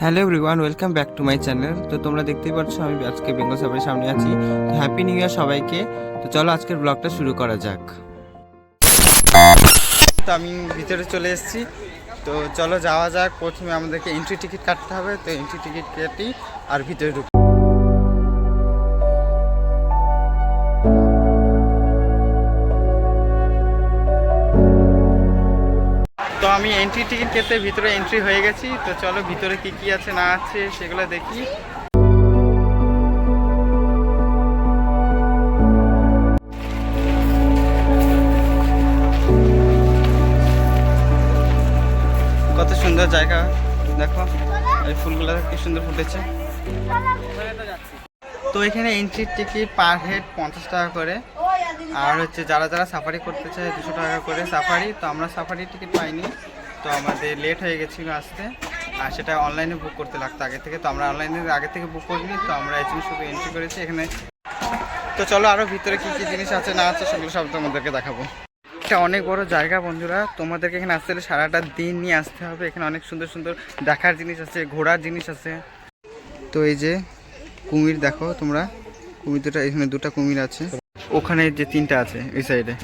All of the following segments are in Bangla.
Hello everyone, welcome back to my channel. তো তোমরা দেখতেই পাচ্ছ আমি আজকে বেঙ্গল সাফারির সামনে আছি। তো হ্যাপি নিউ ইয়ার সবাইকে। তো চলো আজকের ব্লগটা শুরু করা যাক। তো আমি ভিতরে চলে এসেছি, তো চলো যাওয়া যাক। প্রথমে আমাদেরকে এন্ট্রি টিকিট কাটতে হবে, তো এন্ট্রি টিকিট কেটে আর ভিতরে ঢুকি। তো আমি এন্ট্রি টিকিট কেটে ভিতরে এন্ট্রি হয়ে গেছি। তো চলো ভিতরে কি কি আছে না আছে সেগুলো দেখি। কত সুন্দর জায়গা দেখো, এই ফুলগুলো কি সুন্দর ফুটেছে। তো এখানে এন্ট্রি টিকিট পার হেড 50 টাকা করে, আর হচ্ছে যারা যারা সাফারি করতে চায় 200 টাকা করে সাফারি। তো আমরা সাফারি টিকিট পাইনি, তো আমাদের লেট হয়ে গেছিলো আসতে, আর সেটা অনলাইনে বুক করতে লাগতো আগে থেকে। তো আমরা অনলাইনে আগে থেকে বুক করিনি, তো আমরা এখানে শুধু এন্ট্রি করেছি এখানে। তো চলো আরও ভিতরে কী কী জিনিস আছে না আছে সেগুলো সব তোমাদেরকে দেখাবো। এটা অনেক বড় জায়গা বন্ধুরা, তোমাদেরকে এখানে আসতে হলে সারাটা দিন নিয়ে আসতে হবে। এখানে অনেক সুন্দর সুন্দর দেখার জিনিস আছে, ঘোরার জিনিস আছে। তো এই যে কুমির দেখো তোমরা, কুমির দুটা, এখানে দুটা কুমির আছে, ওখানে যে তিনটা আছে এই সাইডে।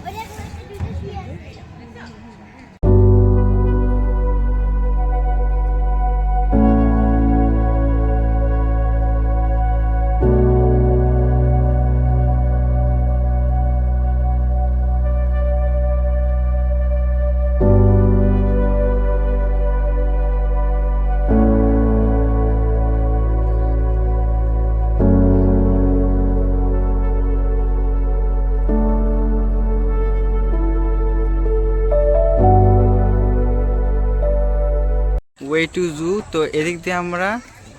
ওয়ে টু জু। তো এদিক দিয়ে আমরা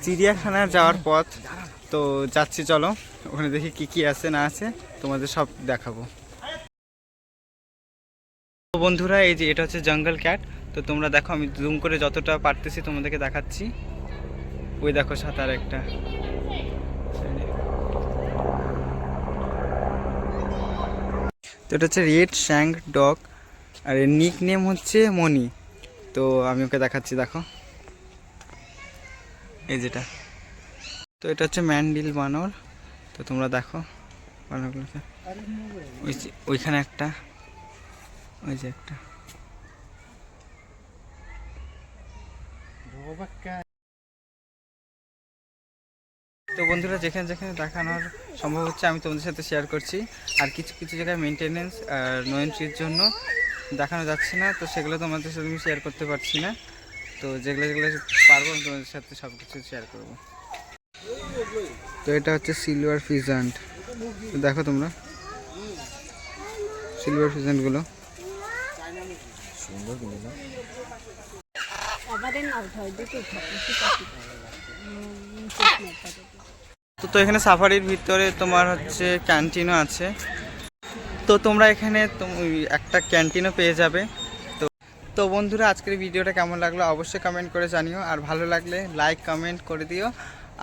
চিড়িয়াখানায় যাওয়ার পথ, তো যাচ্ছি। চলো ওখানে দেখি কি কি আছে না আছে, তোমাদের সব দেখাবো। তো বন্ধুরা এই যে এটা হচ্ছে জঙ্গল ক্যাট। তো তোমরা দেখো, আমি জুম করে যতটা পারতেছি তোমাদেরকে দেখাচ্ছি। ওই দেখো সাঁতার একটা। তো এটা হচ্ছে রেড শ্যাঙ্ক ডগ, আর এর নিক নেম হচ্ছে মনি। তো আমি ওকে দেখাচ্ছি, দেখো এই যেটা। তো এটা হচ্ছে ম্যান্ডিল বানর। তো তোমরা দেখো বানরগুলোকে, ওইখানে একটা, ওই যে একটা। তো বন্ধুরা যেখানে যেখানে দেখানোর সম্ভব হচ্ছে আমি তোমাদের সাথে শেয়ার করছি। আর কিছু কিছু জায়গায় মেনটেনেন্স আর নো এন্ট্রির জন্য দেখানো যাচ্ছে না, তো সেগুলো তোমাদের সাথে আমি শেয়ার করতে পারছি না। তো যেগুলো যেগুলো পারবো আমি তোমাদের সাথে সব কিছু শেয়ার করবো। তো এটা হচ্ছে সিলভার ফিজেন্ট। দেখো তোমরা সিলভার ফিজেন্টগুলো সুন্দর কিন্তু না। তো এখানে সাফারির ভিতরে তোমার হচ্ছে ক্যান্টিনও আছে। তো তোমরা এখানে একটা ক্যান্টিনও পেয়ে যাবে। তো তো বন্ধুরা আজকের ভিডিওটা কেমন লাগলো অবশ্যই কমেন্ট করে জানিও, আর ভালো লাগলে লাইক কমেন্ট করে দিও।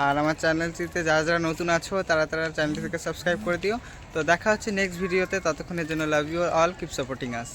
আর আমার চ্যানেলটিতে যারা যারা নতুন আছো তারা তারা চ্যানেলটিকে সাবস্ক্রাইব করে দিও। তো দেখা হচ্ছে নেক্সট ভিডিওতে, ততক্ষণের জন্য love you all, keep supporting us.